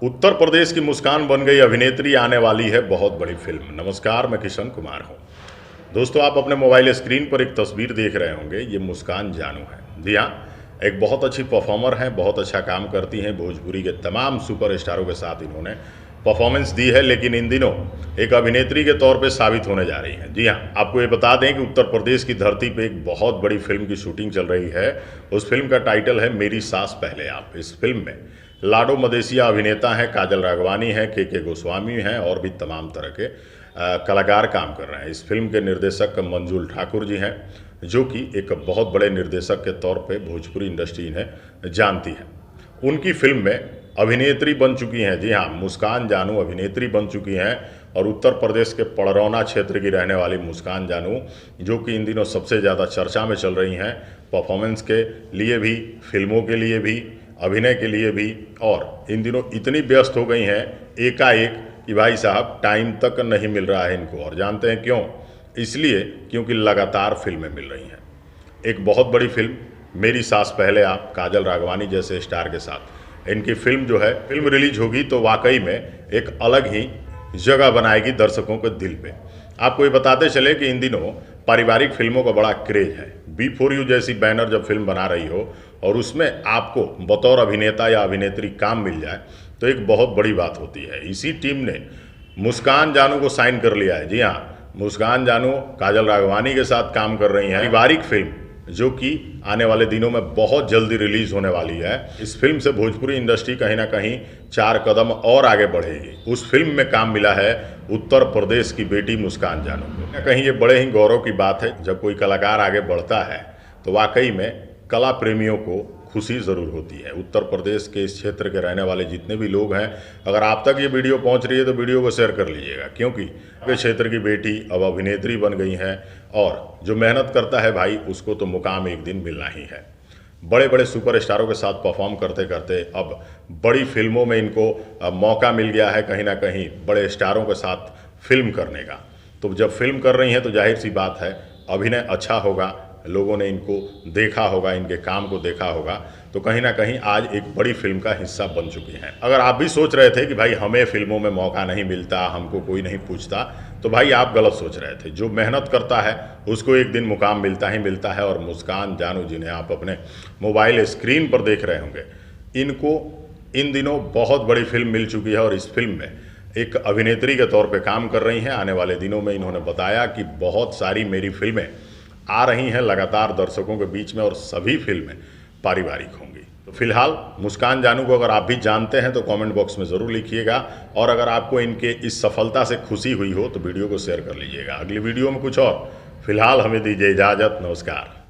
उत्तर प्रदेश की मुस्कान बन गई अभिनेत्री आने वाली है बहुत बड़ी फिल्म। नमस्कार, मैं किशन कुमार हूं। दोस्तों, आप अपने मोबाइल स्क्रीन पर एक तस्वीर देख रहे होंगे। ये मुस्कान जानू है। जी हाँ, एक बहुत अच्छी परफॉर्मर हैं, बहुत अच्छा काम करती हैं। भोजपुरी के तमाम सुपरस्टारों के साथ इन्होंने परफॉर्मेंस दी है, लेकिन इन दिनों एक अभिनेत्री के तौर पे साबित होने जा रही हैं। जी हाँ, आपको ये बता दें कि उत्तर प्रदेश की धरती पे एक बहुत बड़ी फिल्म की शूटिंग चल रही है। उस फिल्म का टाइटल है मेरी सास पहले आप। इस फिल्म में लाडो मदेसिया अभिनेता हैं, काजल राघवानी हैं, के गोस्वामी हैं और भी तमाम तरह के कलाकार काम कर रहे हैं। इस फिल्म के निर्देशक मंजुल ठाकुर जी हैं, जो कि एक बहुत बड़े निर्देशक के तौर पे भोजपुरी इंडस्ट्री इन्हें जानती है। उनकी फिल्म में अभिनेत्री बन चुकी हैं। जी हाँ, मुस्कान जानू अभिनेत्री बन चुकी हैं और उत्तर प्रदेश के पड़रौना क्षेत्र की रहने वाली मुस्कान जानू, जो कि इन दिनों सबसे ज़्यादा चर्चा में चल रही हैं, परफॉर्मेंस के लिए भी, फिल्मों के लिए भी, अभिनय के लिए भी। और इन दिनों इतनी व्यस्त हो गई हैं एकाएक कि भाई साहब टाइम तक नहीं मिल रहा है इनको। और जानते हैं क्यों? इसलिए क्योंकि लगातार फिल्में मिल रही हैं। एक बहुत बड़ी फिल्म मेरी सास पहले आप, काजल राघवानी जैसे स्टार के साथ इनकी फिल्म जो है, फिल्म रिलीज होगी तो वाकई में एक अलग ही जगह बनाएगी दर्शकों के दिल पे। आपको ये बताते चले कि इन दिनों पारिवारिक फिल्मों का बड़ा क्रेज है। B4U जैसी बैनर जब फिल्म बना रही हो और उसमें आपको बतौर अभिनेता या अभिनेत्री काम मिल जाए तो एक बहुत बड़ी बात होती है। इसी टीम ने मुस्कान जानू को साइन कर लिया है। जी हाँ, मुस्कान जानू काजल राघवानी के साथ काम कर रही हैं। पारिवारिक फिल्म जो कि आने वाले दिनों में बहुत जल्दी रिलीज होने वाली है। इस फिल्म से भोजपुरी इंडस्ट्री कहीं ना कहीं 4 कदम और आगे बढ़ेगी। उस फिल्म में काम मिला है उत्तर प्रदेश की बेटी मुस्कान जानू को। कहीं ये बड़े ही गौरव की बात है। जब कोई कलाकार आगे बढ़ता है तो वाकई में कला प्रेमियों को खुशी ज़रूर होती है। उत्तर प्रदेश के इस क्षेत्र के रहने वाले जितने भी लोग हैं, अगर आप तक ये वीडियो पहुंच रही है तो वीडियो को शेयर कर लीजिएगा, क्योंकि वे क्षेत्र की बेटी अब अभिनेत्री बन गई हैं और जो मेहनत करता है भाई, उसको तो मुकाम एक दिन मिलना ही है। बड़े बड़े सुपरस्टारों के साथ परफॉर्म करते करते अब बड़ी फिल्मों में इनको मौका मिल गया है, कहीं ना कहीं बड़े स्टारों के साथ फिल्म करने का। तो जब फिल्म कर रही हैं तो जाहिर सी बात है अभिनय अच्छा होगा, लोगों ने इनको देखा होगा, इनके काम को देखा होगा, तो कहीं ना कहीं आज एक बड़ी फिल्म का हिस्सा बन चुकी हैं। अगर आप भी सोच रहे थे कि भाई हमें फिल्मों में मौका नहीं मिलता, हमको कोई नहीं पूछता, तो भाई आप गलत सोच रहे थे। जो मेहनत करता है उसको एक दिन मुकाम मिलता ही मिलता है। और मुस्कान जानू, जिन्हें आप अपने मोबाइल स्क्रीन पर देख रहे होंगे, इनको इन दिनों बहुत बड़ी फिल्म मिल चुकी है और इस फिल्म में एक अभिनेत्री के तौर पर काम कर रही हैं। आने वाले दिनों में इन्होंने बताया कि बहुत सारी मेरी फिल्में आ रही हैं लगातार दर्शकों के बीच में और सभी फिल्में पारिवारिक होंगी। तो फिलहाल मुस्कान जानू को अगर आप भी जानते हैं तो कमेंट बॉक्स में ज़रूर लिखिएगा। और अगर आपको इनके इस सफलता से खुशी हुई हो तो वीडियो को शेयर कर लीजिएगा। अगली वीडियो में कुछ और। फिलहाल हमें दीजिए इजाज़त। नमस्कार।